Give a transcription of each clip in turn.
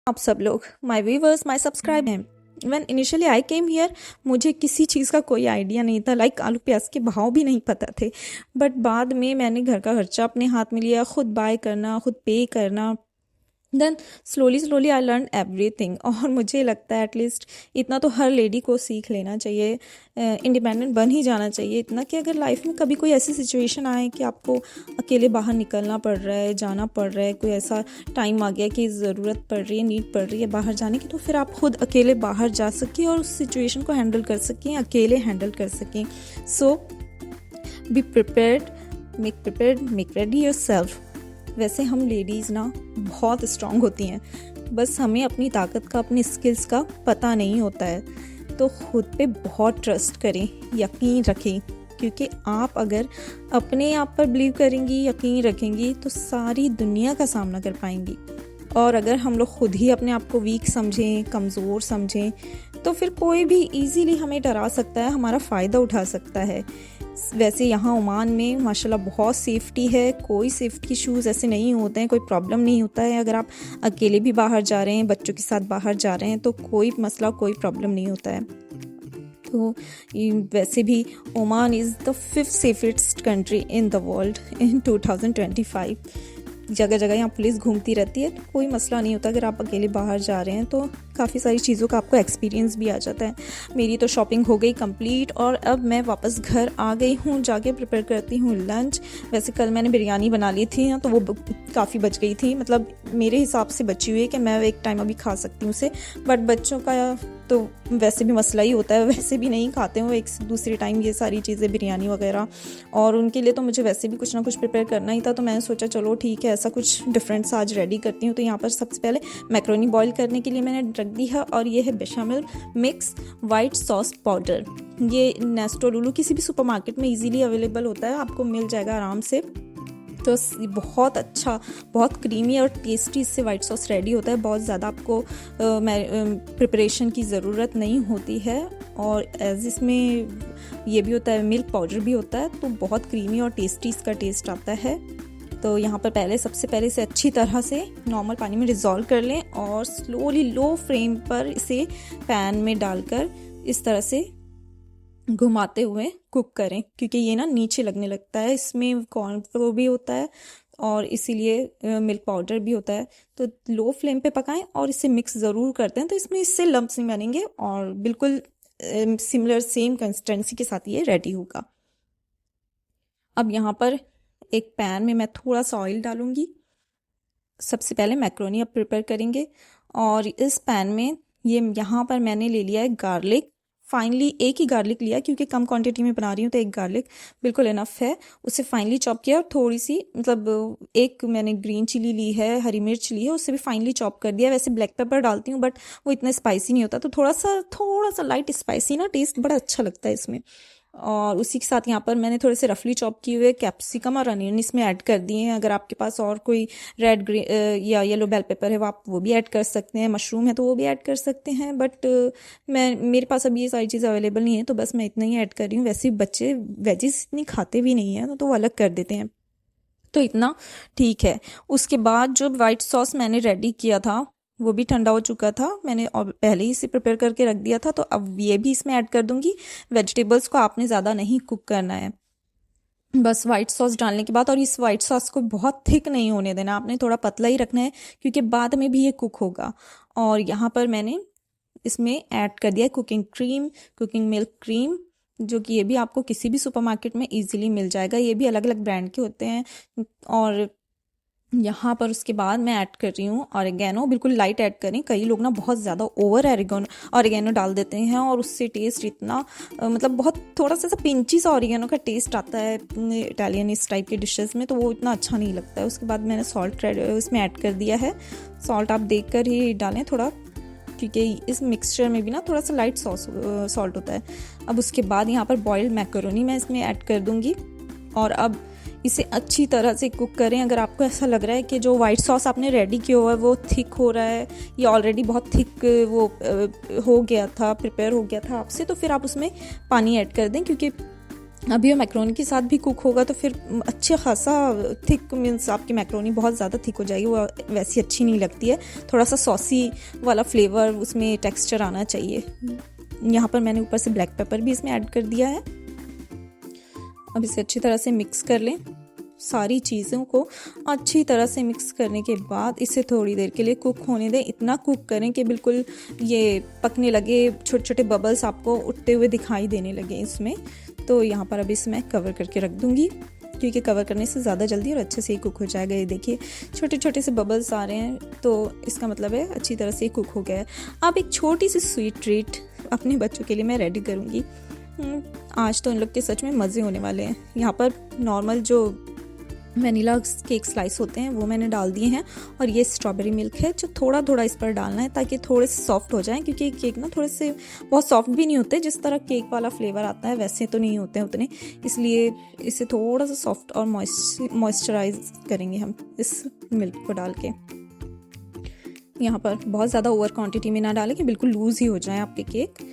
आप सब लोग, माय व्यूवर्स, माय सब्सक्राइब हैं। When initially I came here, मुझे किसी चीज़ का कोई आइडिया नहीं था, लाइक आलू प्याज के भाव भी नहीं पता थे। बट बाद में मैंने घर का खर्चा अपने हाथ में लिया, खुद बाय करना, खुद पे करना। Then slowly I learn everything. और मुझे लगता है एटलीस्ट इतना तो हर लेडी को सीख लेना चाहिए, इंडिपेंडेंट बन ही जाना चाहिए इतना कि अगर लाइफ में कभी कोई ऐसी सिचुएशन आए कि आपको अकेले बाहर निकलना पड़ रहा है, जाना पड़ रहा है, कोई ऐसा टाइम आ गया कि ज़रूरत पड़ रही है, नीड पड़ रही है बाहर जाने की, तो फिर आप खुद अकेले बाहर जा सकें और उस सिचुएशन को हैंडल कर सकें, अकेले हैंडल कर सकें। So be prepared, make ready yourself. वैसे हम लेडीज़ ना बहुत स्ट्रांग होती हैं, बस हमें अपनी ताकत का, अपनी स्किल्स का पता नहीं होता है। तो खुद पे बहुत ट्रस्ट करें, यकीन रखें, क्योंकि आप अगर अपने आप पर बिलीव करेंगी, यकीन रखेंगी, तो सारी दुनिया का सामना कर पाएंगी। और अगर हम लोग खुद ही अपने आप को वीक समझें, कमज़ोर समझें, तो फिर कोई भी इजीली हमें डरा सकता है, हमारा फ़ायदा उठा सकता है। वैसे यहाँ ओमान में माशाल्लाह बहुत सेफ्टी है, कोई सेफ्टी इशूज़ ऐसे नहीं होते हैं, कोई प्रॉब्लम नहीं होता है। अगर आप अकेले भी बाहर जा रहे हैं, बच्चों के साथ बाहर जा रहे हैं, तो कोई मसला, कोई प्रॉब्लम नहीं होता है। तो वैसे भी Oman is the 5th safest country in the world in 2025। जगह जगह यहाँ पुलिस घूमती रहती है, तो कोई मसला नहीं होता। अगर आप अकेले बाहर जा रहे हैं तो काफ़ी सारी चीज़ों का आपको एक्सपीरियंस भी आ जाता है। मेरी तो शॉपिंग हो गई कंप्लीट और अब मैं वापस घर आ गई हूँ, जाके प्रिपेयर करती हूँ लंच। वैसे कल मैंने बिरयानी बना ली थी ना, तो वो काफ़ी बच गई थी, मतलब मेरे हिसाब से बची हुई है कि मैं एक टाइम अभी खा सकती हूँ उसे। बट बच्चों का तो वैसे भी मसला ही होता है, वैसे भी नहीं खाते हैं वो एक दूसरे टाइम ये सारी चीज़ें, बिरयानी वगैरह। और उनके लिए तो मुझे वैसे भी कुछ ना कुछ प्रिपेयर करना ही था, तो मैंने सोचा चलो ठीक है, ऐसा कुछ डिफरेंट सा आज रेडी करती हूँ। तो यहाँ पर सबसे पहले मैक्रोनी बॉईल करने के लिए मैंने रख दी है, और ये है बेशामेल मिक्स वाइट सॉस पाउडर। ये नेस्टो लुलु किसी भी सुपरमार्केट में इजीली अवेलेबल होता है, आपको मिल जाएगा आराम से। तो बहुत अच्छा, बहुत क्रीमी और टेस्टी इससे वाइट सॉस रेडी होता है। बहुत ज़्यादा आपको प्रिपरेशन की ज़रूरत नहीं होती है। और एज इसमें ये भी होता है, मिल्क पाउडर भी होता है, तो बहुत क्रीमी और टेस्टी इसका टेस्ट आता है। तो यहाँ पर सबसे पहले इसे अच्छी तरह से नॉर्मल पानी में डिज़ोल्व कर लें और स्लोली लो फ्लेम पर इसे पैन में डालकर इस तरह से घुमाते हुए कुक करें, क्योंकि ये ना नीचे लगने लगता है। इसमें कॉर्नफ्लोर भी होता है और इसीलिए मिल्क पाउडर भी होता है। तो लो फ्लेम पे पकाएं और इसे मिक्स ज़रूर करते हैं, तो इसमें इससे लम्प्स नहीं बनेंगे और बिल्कुल सिमिलर सेम कंसिस्टेंसी के साथ ये रेडी होगा। अब यहाँ पर एक पैन में मैं थोड़ा सा ऑयल डालूंगी। सबसे पहले मैक्रोनी अब प्रिपेयर करेंगे, और इस पैन में यहाँ पर मैंने ले लिया है गार्लिक। फाइनली एक ही गार्लिक लिया, क्योंकि कम क्वांटिटी में बना रही हूँ, तो एक गार्लिक बिल्कुल इनफ है। उसे फाइनली चॉप किया, और थोड़ी सी मतलब एक मैंने ग्रीन चिली ली है, हरी मिर्च ली है, उससे भी फाइनली चॉप कर दिया। वैसे ब्लैक पेपर डालती हूँ, बट वो इतना स्पाइसी नहीं होता, तो थोड़ा सा लाइट स्पाइसी ना टेस्ट बड़ा अच्छा लगता है इसमें। और उसी के साथ यहाँ पर मैंने थोड़े से रफली चॉप किए हुए कैप्सिकम और अनियन इसमें ऐड कर दिए हैं। अगर आपके पास और कोई रेड, ग्रीन या येलो बेल पेपर है, आप वो भी ऐड कर सकते हैं। मशरूम है तो वो भी ऐड कर सकते हैं, बट मेरे पास अभी ये सारी चीज़ें अवेलेबल नहीं है, तो बस मैं इतना ही ऐड कर रही हूँ। वैसे बच्चे वेजिस इतनी खाते भी नहीं है, तो वो अलग कर देते हैं, तो इतना ठीक है। उसके बाद जो वाइट सॉस मैंने रेडी किया था वो भी ठंडा हो चुका था, मैंने और पहले ही इसे प्रिपेयर करके रख दिया था, तो अब ये भी इसमें ऐड कर दूंगी। वेजिटेबल्स को आपने ज़्यादा नहीं कुक करना है, बस वाइट सॉस डालने के बाद। और इस वाइट सॉस को बहुत थिक नहीं होने देना, आपने थोड़ा पतला ही रखना है, क्योंकि बाद में भी ये कुक होगा। और यहाँ पर मैंने इसमें ऐड कर दिया कुकिंग मिल्क क्रीम, जो कि ये भी आपको किसी भी सुपरमार्केट में इजीली मिल जाएगा। ये भी अलग अलग ब्रांड के होते हैं। और यहाँ पर उसके बाद मैं ऐड कर रही हूँ ऑरिगेनो, बिल्कुल लाइट ऐड करें। कई लोग ना बहुत ज़्यादा ओवर ऑरिगेनो डाल देते हैं, और उससे टेस्ट इतना मतलब बहुत थोड़ा सा पिंची सा ऑरिगेनो का टेस्ट आता है इटालियन इस टाइप के डिशेस में, तो वो इतना अच्छा नहीं लगता है। उसके बाद मैंने सॉल्ट इसमें ऐड कर दिया है। सॉल्ट आप देख कर ही डालें थोड़ा, क्योंकि इस मिक्सचर में भी ना थोड़ा सा लाइट सॉल्ट होता है। अब उसके बाद यहाँ पर बॉइल्ड मैकरोनी मैं इसमें ऐड कर दूँगी, और अब इसे अच्छी तरह से कुक करें। अगर आपको ऐसा लग रहा है कि जो वाइट सॉस आपने रेडी किया हुआ है वो थिक हो रहा है, या ऑलरेडी बहुत थिक वो हो गया था, प्रिपेयर हो गया था आपसे, तो फिर आप उसमें पानी ऐड कर दें, क्योंकि अभी ये मैक्रोनी के साथ भी कुक होगा तो फिर अच्छा खासा थिक, मीन्स आपकी मैक्रोनी बहुत ज़्यादा थिक हो जाएगी, वो वैसी अच्छी नहीं लगती है। थोड़ा सा सॉसी वाला फ्लेवर उसमें टेक्सचर आना चाहिए। यहाँ पर मैंने ऊपर से ब्लैक पेपर भी इसमें ऐड कर दिया है। अब इसे अच्छी तरह से मिक्स कर लें। सारी चीज़ों को अच्छी तरह से मिक्स करने के बाद इसे थोड़ी देर के लिए कुक होने दें। इतना कुक करें कि बिल्कुल ये पकने लगे, छोटे छोटे बबल्स आपको उठते हुए दिखाई देने लगे इसमें। तो यहाँ पर अब इसे मैं कवर करके रख दूँगी, क्योंकि कवर करने से ज़्यादा जल्दी और अच्छे से ही कुक हो जाएगा। ये देखिए छोटे छोटे से बबल्स आ रहे हैं, तो इसका मतलब है अच्छी तरह से कुक हो गया है। अब एक छोटी सी स्वीट ट्रीट अपने बच्चों के लिए मैं रेडी करूँगी। आज तो इन लोग के सच में मज़े होने वाले हैं। यहाँ पर नॉर्मल जो वनीला केक स्लाइस होते हैं वो मैंने डाल दिए हैं, और ये स्ट्रॉबेरी मिल्क है जो थोड़ा थोड़ा इस पर डालना है ताकि थोड़े से सॉफ्ट हो जाएं, क्योंकि केक ना थोड़े से बहुत सॉफ्ट भी नहीं होते, जिस तरह केक वाला फ्लेवर आता है वैसे तो नहीं होते हैं उतने, इसलिए इसे थोड़ा सा सॉफ्ट और मॉइस्चराइज करेंगे हम इस मिल्क को डाल के। यहाँ पर बहुत ज़्यादा ओवर क्वांटिटी में ना डालें कि बिल्कुल लूज़ ही हो जाए आपके केक।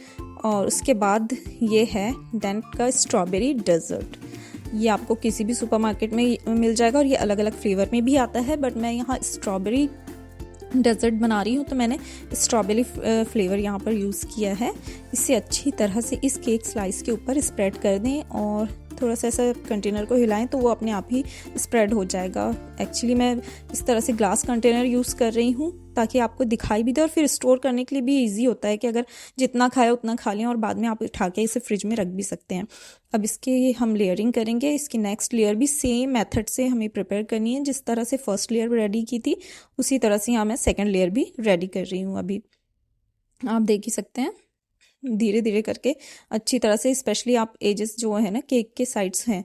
और उसके बाद ये है डेंट का स्ट्रॉबेरी डेजर्ट। ये आपको किसी भी सुपरमार्केट में मिल जाएगा और ये अलग अलग फ्लेवर में भी आता है, बट मैं यहाँ स्ट्रॉबेरी डेजर्ट बना रही हूँ तो मैंने स्ट्रॉबेरी फ्लेवर यहाँ पर यूज़ किया है। इसे अच्छी तरह से इस केक स्लाइस के ऊपर स्प्रेड कर दें और थोड़ा सा ऐसा कंटेनर को हिलाएं तो वो अपने आप ही स्प्रेड हो जाएगा। एक्चुअली मैं इस तरह से ग्लास कंटेनर यूज़ कर रही हूँ ताकि आपको दिखाई भी दे और फिर स्टोर करने के लिए भी इजी होता है कि अगर जितना खाया उतना खा लें और बाद में आप उठा के इसे फ्रिज में रख भी सकते हैं। अब इसके हम लेयरिंग करेंगे। इसकी नेक्स्ट लेयर भी सेम मेथड से हमें प्रिपेयर करनी है। जिस तरह से फर्स्ट लेयर रेडी की थी उसी तरह से यहाँ मैं सेकेंड लेयर भी रेडी कर रही हूँ। अभी आप देख ही सकते हैं धीरे धीरे करके अच्छी तरह से, स्पेशली आप एजेस जो है ना केक के साइड्स हैं